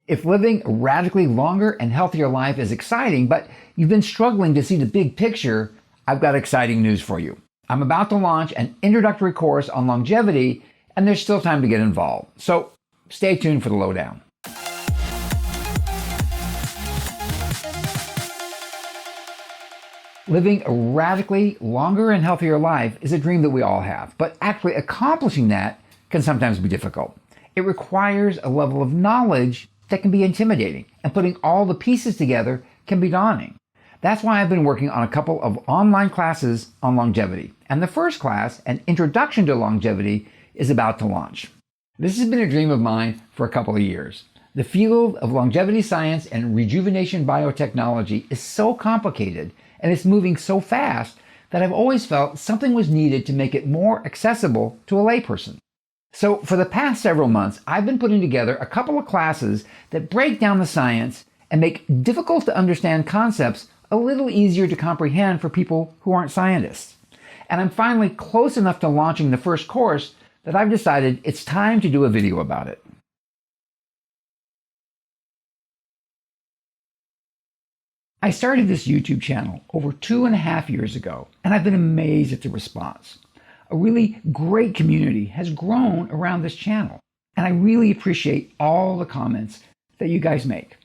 If living a radically longer and healthier life is exciting, but you've been struggling to see the big picture, I've got exciting news for you. I'm about to launch an introductory course on longevity, and there's still time to get involved. So stay tuned for the lowdown. Living a radically longer and healthier life is a dream that we all have, but actually accomplishing that can sometimes be difficult. It requires a level of knowledge that can be intimidating, and putting all the pieces together can be daunting. That's why I've been working on a couple of online classes on longevity, and the first class, an introduction to longevity, is about to launch. This has been a dream of mine for a couple of years. The field of longevity science and rejuvenation biotechnology is so complicated and it's moving so fast that I've always felt something was needed to make it more accessible to a layperson. So for the past several months, I've been putting together a couple of classes that break down the science and make difficult to understand concepts a little easier to comprehend for people who aren't scientists. And I'm finally close enough to launching the first course that I've decided it's time to do a video about it. I started this YouTube channel over 2.5 years ago, and I've been amazed at the response. A really great community has grown around this channel, and I really appreciate all the comments that you guys make.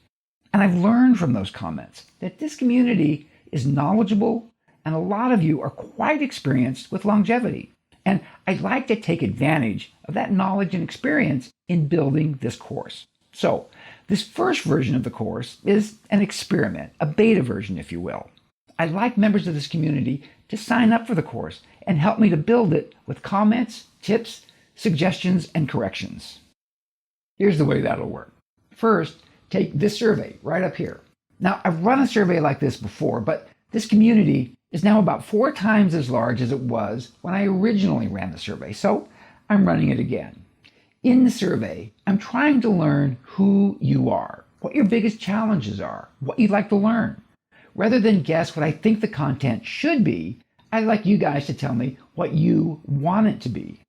And I've learned from those comments that this community is knowledgeable, and a lot of you are quite experienced with longevity. And I'd like to take advantage of that knowledge and experience in building this course. So this first version of the course is an experiment, a beta version, if you will. I'd like members of this community to sign up for the course and help me to build it with comments, tips, suggestions, and corrections. Here's the way that'll work. First, take this survey right up here. Now, I've run a survey like this before, but this community is now about 4 times as large as it was when I originally ran the survey, so I'm running it again. In the survey, I'm trying to learn who you are, what your biggest challenges are, what you'd like to learn. Rather than guess what I think the content should be, I'd like you guys to tell me what you want it to be.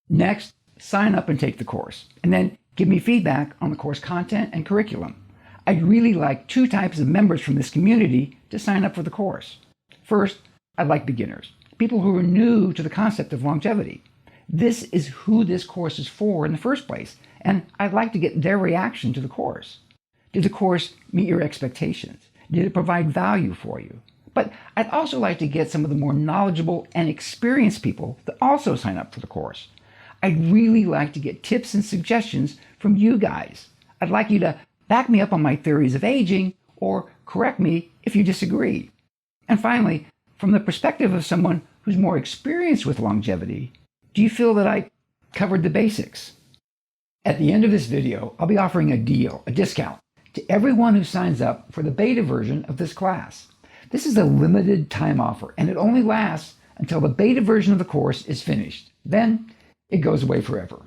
Next, sign up and take the course, and then give me feedback on the course content and curriculum. I'd really like 2 types of members from this community to sign up for the course. First, I'd like beginners, people who are new to the concept of longevity. This is who this course is for in the first place, and I'd like to get their reaction to the course. Did the course meet your expectations? Did it provide value for you? But I'd also like to get some of the more knowledgeable and experienced people to also sign up for the course. I'd really like to get tips and suggestions from you guys. I'd like you to back me up on my theories of aging or correct me if you disagree. And finally, from the perspective of someone who's more experienced with longevity, do you feel that I covered the basics? At the end of this video, I'll be offering a deal, a discount, to everyone who signs up for the beta version of this class. This is a limited time offer, and it only lasts until the beta version of the course is finished. Then it goes away forever.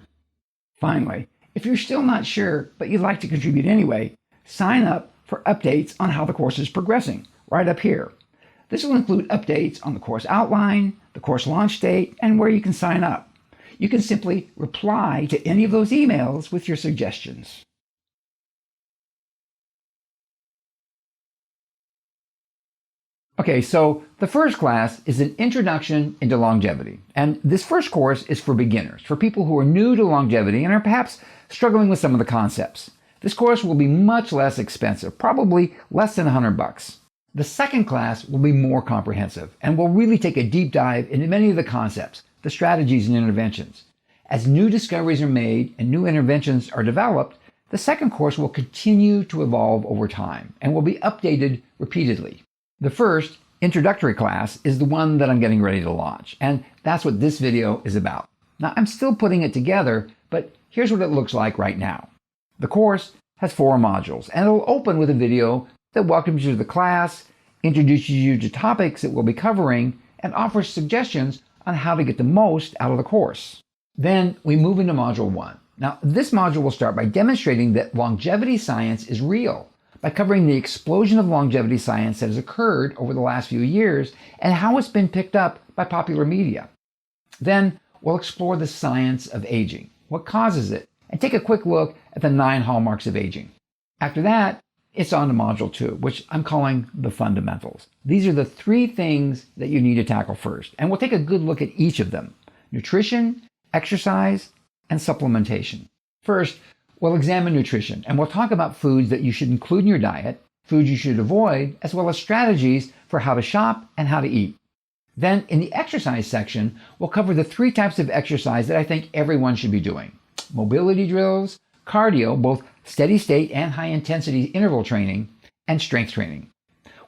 Finally, if you're still not sure, but you'd like to contribute anyway, sign up for updates on how the course is progressing, right up here. This will include updates on the course outline, the course launch date, and where you can sign up. You can simply reply to any of those emails with your suggestions. Okay, so the first class is an introduction into longevity. And this first course is for beginners, for people who are new to longevity and are perhaps struggling with some of the concepts. This course will be much less expensive, probably less than $100. The second class will be more comprehensive and will really take a deep dive into many of the concepts, the strategies and interventions. As new discoveries are made and new interventions are developed, the second course will continue to evolve over time and will be updated repeatedly. The first, introductory class, is the one that I'm getting ready to launch, and that's what this video is about. Now, I'm still putting it together, but here's what it looks like right now. The course has 4 modules, and it'll open with a video that welcomes you to the class, introduces you to topics that we'll be covering, and offers suggestions on how to get the most out of the course. Then we move into Module 1. Now, this module will start by demonstrating that longevity science is real, by covering the explosion of longevity science that has occurred over the last few years and how it's been picked up by popular media. Then we'll explore the science of aging, what causes it, and take a quick look at the 9 hallmarks of aging. After that, it's on to Module 2, which I'm calling the fundamentals. These are the 3 things that you need to tackle first, and we'll take a good look at each of them: nutrition, exercise, and supplementation. First, we'll examine nutrition, and we'll talk about foods that you should include in your diet, foods you should avoid, as well as strategies for how to shop and how to eat. Then, in the exercise section, we'll cover the 3 types of exercise that I think everyone should be doing: mobility drills, cardio, both steady state and high intensity interval training, and strength training.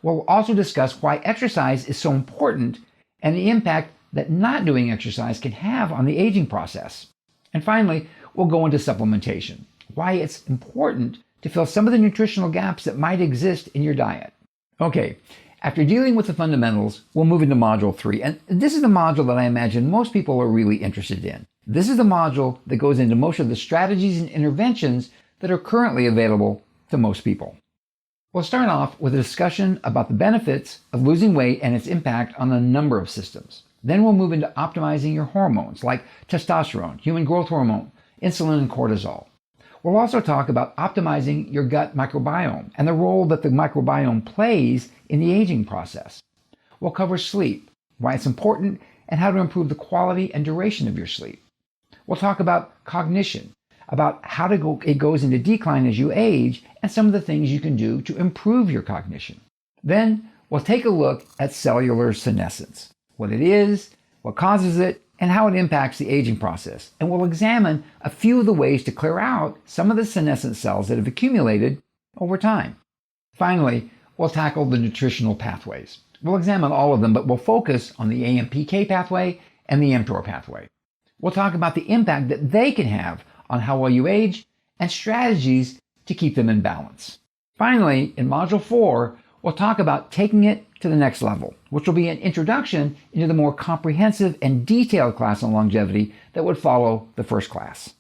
We'll also discuss why exercise is so important and the impact that not doing exercise can have on the aging process. And finally, we'll go into supplementation, why it's important to fill some of the nutritional gaps that might exist in your diet. Okay, after dealing with the fundamentals, we'll move into Module 3, and this is the module that I imagine most people are really interested in. This is the module that goes into most of the strategies and interventions that are currently available to most people. We'll start off with a discussion about the benefits of losing weight and its impact on a number of systems. Then we'll move into optimizing your hormones like testosterone, human growth hormone, insulin, and cortisol. We'll also talk about optimizing your gut microbiome and the role that the microbiome plays in the aging process. We'll cover sleep, why it's important, and how to improve the quality and duration of your sleep. We'll talk about cognition, about how it goes into decline as you age, and some of the things you can do to improve your cognition. Then we'll take a look at cellular senescence, what it is, what causes it, and how it impacts the aging process. And we'll examine a few of the ways to clear out some of the senescent cells that have accumulated over time. Finally, we'll tackle the nutritional pathways. We'll examine all of them, but we'll focus on the AMPK pathway and the mTOR pathway. We'll talk about the impact that they can have on how well you age and strategies to keep them in balance. Finally, in Module 4, we'll talk about taking it to the next level, which will be an introduction into the more comprehensive and detailed class on longevity that would follow the first class.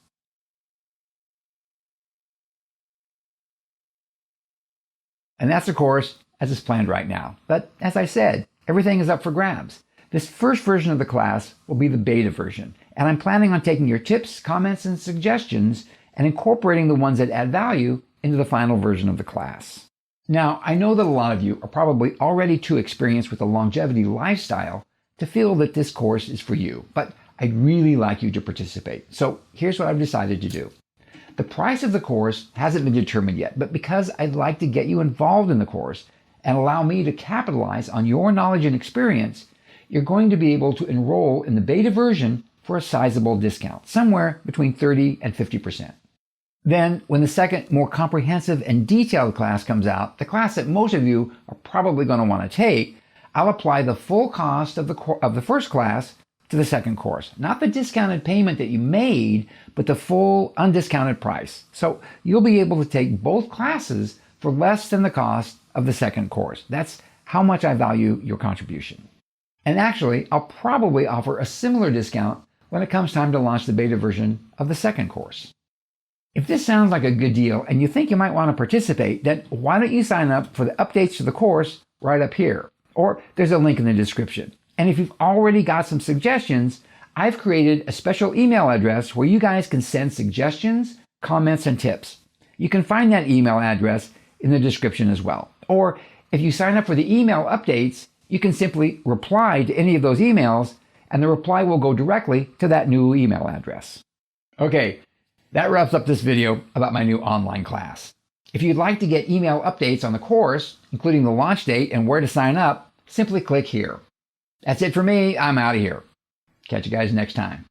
And that's the course as it's planned right now. But as I said, everything is up for grabs. This first version of the class will be the beta version, and I'm planning on taking your tips, comments, and suggestions and incorporating the ones that add value into the final version of the class. Now, I know that a lot of you are probably already too experienced with the longevity lifestyle to feel that this course is for you, but I'd really like you to participate. So here's what I've decided to do. The price of the course hasn't been determined yet, but because I'd like to get you involved in the course and allow me to capitalize on your knowledge and experience, you're going to be able to enroll in the beta version for a sizable discount, somewhere between 30 and 50%. Then, when the second, more comprehensive and detailed class comes out, the class that most of you are probably going to want to take, I'll apply the full cost of the first class to the second course. Not the discounted payment that you made, but the full undiscounted price. So you'll be able to take both classes for less than the cost of the second course. That's how much I value your contribution. And actually, I'll probably offer a similar discount when it comes time to launch the beta version of the second course. If this sounds like a good deal and you think you might want to participate, then why don't you sign up for the updates to the course right up here? Or there's a link in the description. And if you've already got some suggestions, I've created a special email address where you guys can send suggestions, comments, and tips. You can find that email address in the description as well. Or if you sign up for the email updates, you can simply reply to any of those emails and the reply will go directly to that new email address. Okay, that wraps up this video about my new online class. If you'd like to get email updates on the course, including the launch date and where to sign up, simply click here. That's it for me. I'm out of here. Catch you guys next time.